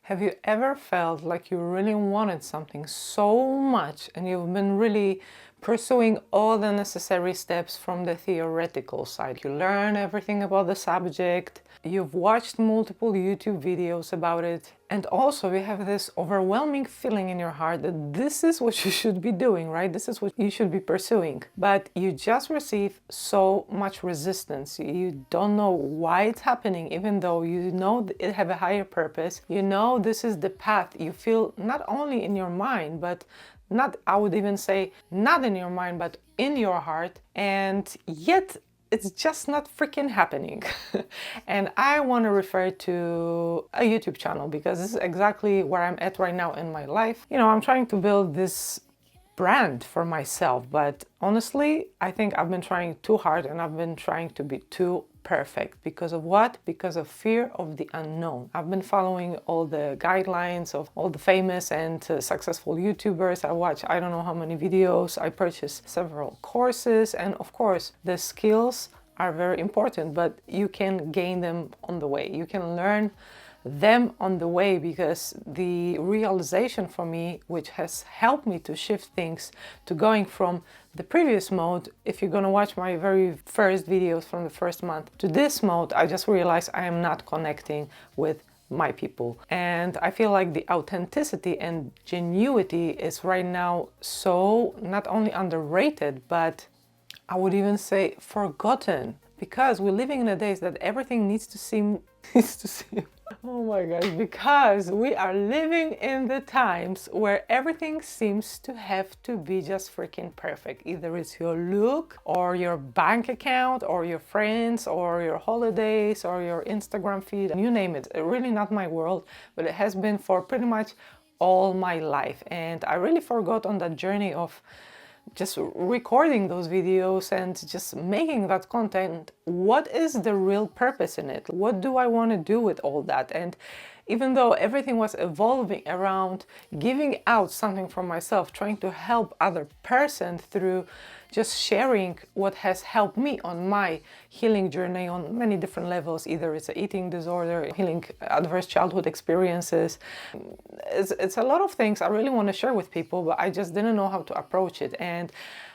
Have you ever felt like you really wanted something so much and you've been really pursuing all the necessary steps from the theoretical side? You learn everything about the subject, you've watched multiple YouTube videos about it, and also you have this overwhelming feeling in your heart that this is what you should be doing, right? This is what you should be pursuing. But you just receive so much resistance. You don't know why it's happening, even though you know it have a higher purpose. You know this is the path. You feel not only in your mind, but not, I would even say, not in your mind, but in your heart. And yet it's just not freaking happening. And I want to refer to a YouTube channel because this is exactly where I'm at right now in my life. You know, I'm trying to build this brand for myself, but honestly, I think I've been trying too hard and I've been trying to be too perfect. Because of what? Because of fear of the unknown. I've been following all the guidelines of all the famous and successful YouTubers. I watch I don't know how many videos. I purchased several courses, and of course the skills are very important, but you can gain them on the way. You can learn them on the way, because the realization for me, which has helped me to shift things to going from the previous mode, if you're gonna watch my very first videos from the first month to this mode, I just realized I am not connecting with my people. And I feel like the authenticity and genuity is right now so not only underrated, but I would even say forgotten, because we're living in the days that everything needs to seem oh my gosh, because we are living in the times where everything seems to have to be just freaking perfect. Either it's your look or your bank account or your friends or your holidays or your Instagram feed, you name it. Really not my world, but it has been for pretty much all my life. And I really forgot on that journey of just recording those videos and just making that content. What is the real purpose in it? What do I want to do with all that? And even though everything was evolving around giving out something from myself, trying to help other person through just sharing what has helped me on my healing journey on many different levels, either it's an eating disorder, healing adverse childhood experiences. It's a lot of things I really want to share with people, but I just didn't know how to approach it. And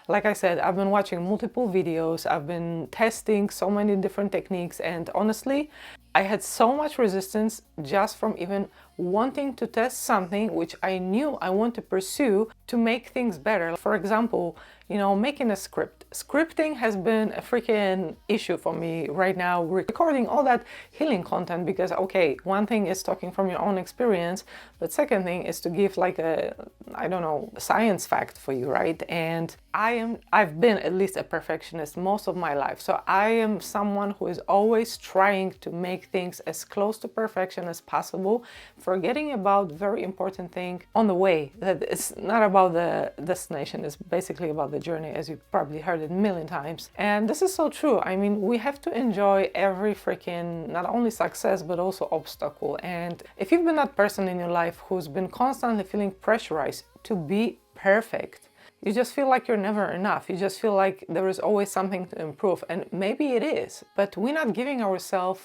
like I said, I've been watching multiple videos, I've been testing so many different techniques, and honestly, I had so much resistance just from even wanting to test something which I knew I want to pursue to make things better. For example, you know, making a script. Scripting has been a freaking issue for me right now, recording all that healing content, because okay, one thing is talking from your own experience, but second thing is to give like a, I don't know, science fact for you, right? And I've been at least a perfectionist most of my life. So I am someone who is always trying to make things as close to perfection as possible, forgetting about very important thing on the way, that it's not about the destination, it's basically about the journey, as you've probably heard it a million times. And this is so true. I mean, we have to enjoy every freaking, not only success, but also obstacle. And if you've been that person in your life who's been constantly feeling pressurized to be perfect, you just feel like you're never enough. You just feel like there is always something to improve. And maybe it is, but we're not giving ourselves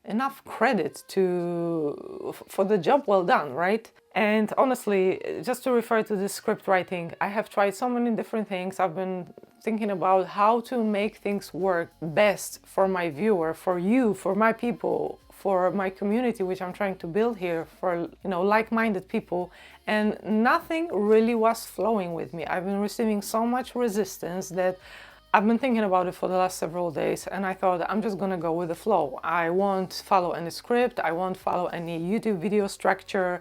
enough credit for the job well done, right? And honestly, just to refer to the script writing, I have tried so many different things. I've been thinking about how to make things work best for my viewer, for you, for my people, for my community, which I'm trying to build here, for, you know, like-minded people. And nothing really was flowing with me. I've been receiving so much resistance that I've been thinking about it for the last several days, and I thought I'm just gonna go with the flow. I won't follow any script, I won't follow any YouTube video structure,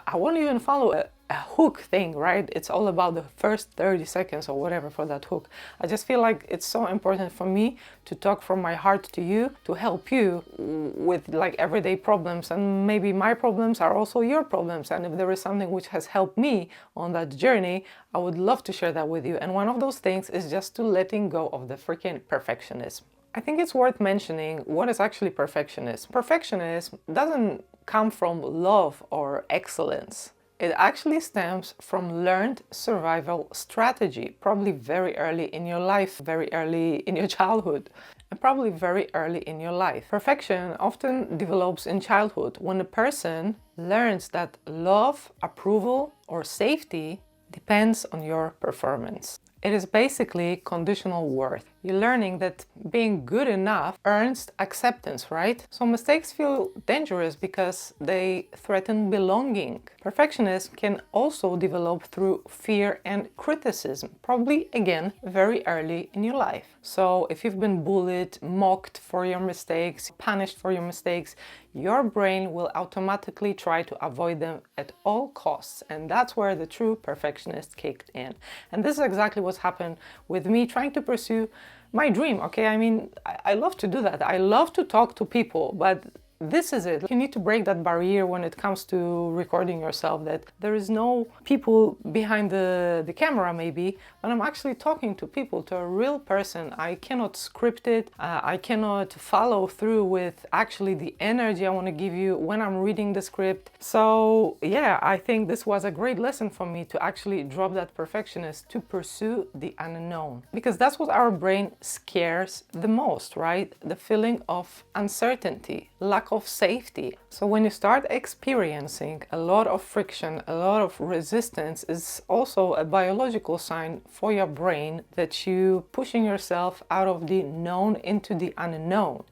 I won't even follow a hook thing, right? It's all about the first 30 seconds or whatever for that hook. I just feel like it's so important for me to talk from my heart to you, to help you with like everyday problems, and maybe my problems are also your problems. And if there is something which has helped me on that journey, I would love to share that with you. And one of those things is just to letting go of the freaking perfectionism. I think it's worth mentioning what is actually perfectionism. Perfectionism doesn't come from love or excellence. It actually stems from learned survival strategy, probably very early in your life, very early in your childhood. and probably very early in your life. Perfection often develops in childhood when a person learns that love, approval, or safety depends on your performance. It is basically conditional worth. You're learning that being good enough earns acceptance, right? So mistakes feel dangerous because they threaten belonging. Perfectionism can also develop through fear and criticism, probably again very early in your life. So if you've been bullied, mocked for your mistakes, punished for your mistakes, your brain will automatically try to avoid them at all costs. And that's where the true perfectionist kicked in. And this is exactly what's happened with me trying to pursue my dream, okay? I mean, I love to do that. I love to talk to people, but this is it. You need to break that barrier when it comes to recording yourself, that there is no people behind the camera maybe, but I'm actually talking to people, to a real person. I cannot script it. I cannot follow through with actually the energy I want to give you when I'm reading the script. So yeah, I think this was a great lesson for me to actually drop that perfectionist to pursue the unknown, because that's what our brain scares the most, right? The feeling of uncertainty, lack of safety. So when you start experiencing a lot of friction, a lot of resistance, is also a biological sign for your brain that you pushing yourself out of the known into the unknown.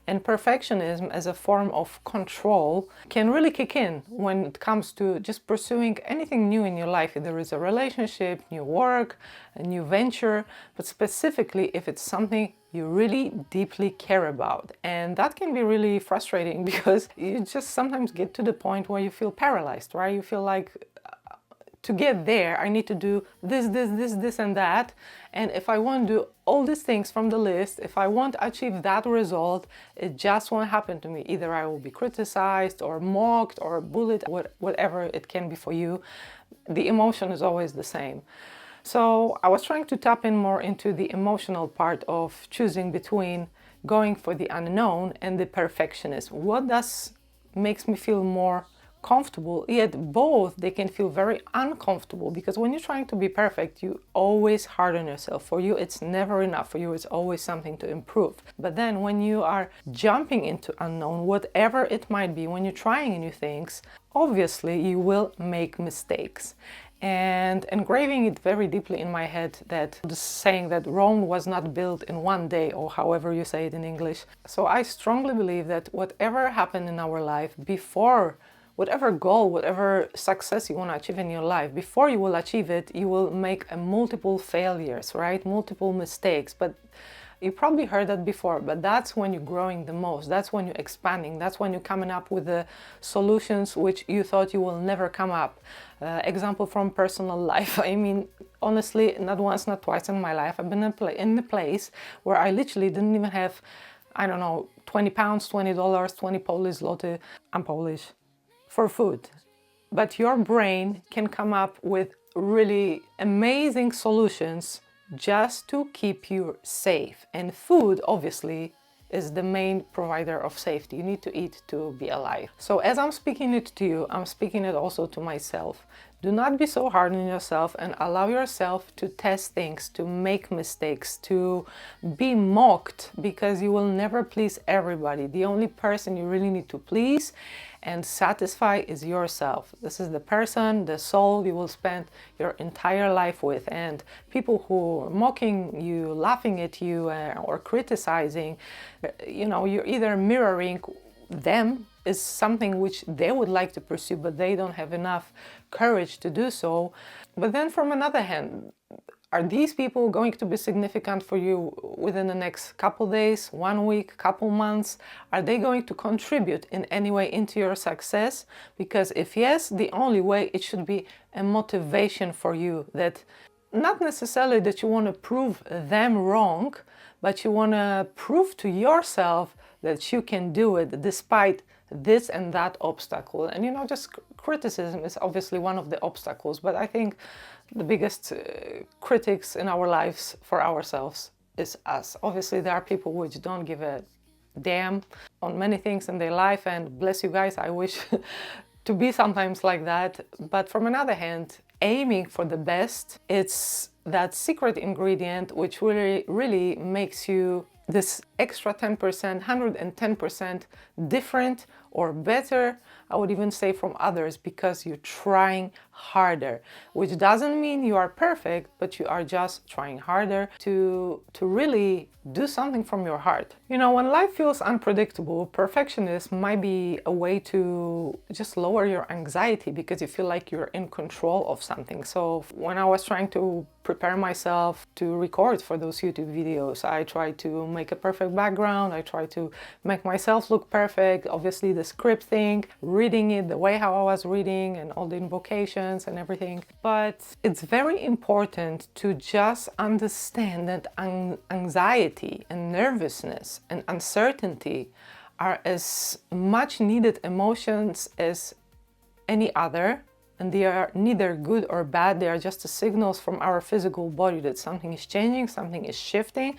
And perfectionism as a form of control can really kick in when it comes to just pursuing anything new in your life. If there is a relationship, new work, a new venture, but specifically if it's something you really deeply care about. And that can be really frustrating because you just sometimes get to the point where you feel paralyzed, right? You feel like, to get there, I need to do this, and that. And if I want to do all these things from the list, if I want to achieve that result, it just won't happen to me. Either I will be criticized or mocked or bullied, whatever it can be for you. The emotion is always the same. So I was trying to tap in more into the emotional part of choosing between going for the unknown and the perfectionist. What does makes me feel more comfortable? Yet both, they can feel very uncomfortable, because when you're trying to be perfect, you always harden yourself. For you, it's never enough. For you, it's always something to improve. But then when you are jumping into unknown, whatever it might be, when you're trying new things, obviously you will make mistakes. And engraving it very deeply in my head, that the saying that Rome was not built in one day, or however you say it in English. So I strongly believe that whatever happened in our life before, whatever goal, whatever success you want to achieve in your life, before you will achieve it, you will make multiple failures, right? Multiple mistakes. But you probably heard that before, but that's when you're growing the most. That's when you're expanding. That's when you're coming up with the solutions which you thought you will never come up. Example from personal life. I mean, honestly, not once, not twice in my life, I've been in a place where I literally didn't even have, I don't know, 20 pounds, $20, 20 Polish zloty. I'm Polish. For food. But your brain can come up with really amazing solutions just to keep you safe. And food, obviously, is the main provider of safety. You need to eat to be alive. So as I'm speaking it to you, I'm speaking it also to myself. Do not be so hard on yourself, and allow yourself to test things, to make mistakes, to be mocked, because you will never please everybody. The only person you really need to please and satisfy is yourself. This is the person, the soul you will spend your entire life with. And people who are mocking you, laughing at you, or criticizing, you know, you're either mirroring them is something which they would like to pursue, but they don't have enough courage to do so. But then from another hand, are these people going to be significant for you within the next couple days, 1 week, couple months? Are they going to contribute in any way into your success? Because if yes, the only way, it should be a motivation for you, that not necessarily that you want to prove them wrong, but you want to prove to yourself that you can do it despite this and that obstacle. And you know, just criticism is obviously one of the obstacles, but I think the biggest critics in our lives for ourselves is us. Obviously there are people which don't give a damn on many things in their life, and bless you guys, I wish to be sometimes like that. But from another hand, aiming for the best, it's that secret ingredient which really makes you this extra 10%, 110% different or better, I would even say, from others, because you're trying harder, which doesn't mean you are perfect, but you are just trying harder to really do something from your heart. You know, when life feels unpredictable, perfectionism might be a way to just lower your anxiety because you feel like you're in control of something. So when I was trying to prepare myself to record for those YouTube videos, I tried to make a perfect background, I tried to make myself look perfect, obviously the script thing, reading it the way how I was reading and all the invocations and everything. But it's very important to just understand that anxiety and nervousness and uncertainty are as much needed emotions as any other, and they are neither good or bad. They are just the signals from our physical body that something is changing, something is shifting.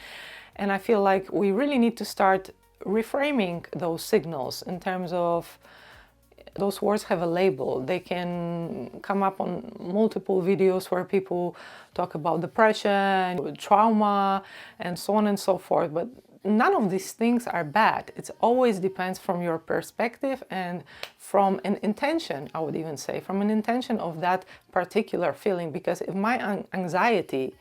And I feel like we really need to start reframing those signals in terms of those words have a label. They can come up on multiple videos where people talk about depression, trauma, and so on and so forth. But none of these things are bad. It always depends from your perspective and from an intention, I would even say, from an intention of that particular feeling. Because if my anxiety,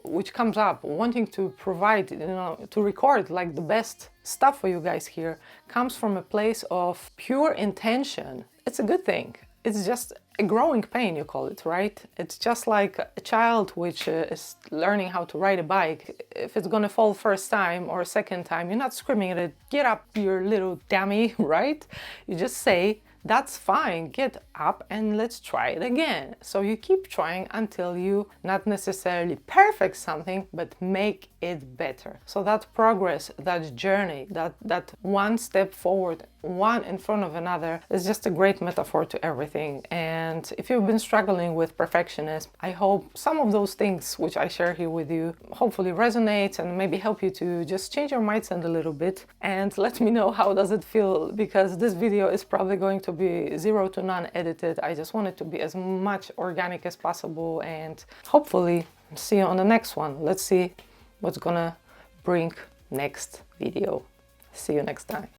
which comes up, wanting to provide, to record like the best stuff for you guys here, comes from a place of pure intention, it's a good thing. It's just a growing pain, you call it, right? It's just like a child which is learning how to ride a bike. If it's gonna fall first time or second time, you're not screaming at it, get up, you little dummy, right? You just say, that's fine, get up and let's try it again. So you keep trying until you not necessarily perfect something, but make it better. So that progress, that journey, that one step forward, one in front of another, is just a great metaphor to everything. And if you've been struggling with perfectionism, I hope some of those things which I share here with you hopefully resonates and maybe help you to just change your mindset a little bit. And let me know how does it feel, because this video is probably going to be 0 to none edited. I just want it to be as much organic as possible, and hopefully see you on the next one. Let's see what's gonna bring next video. See you next time.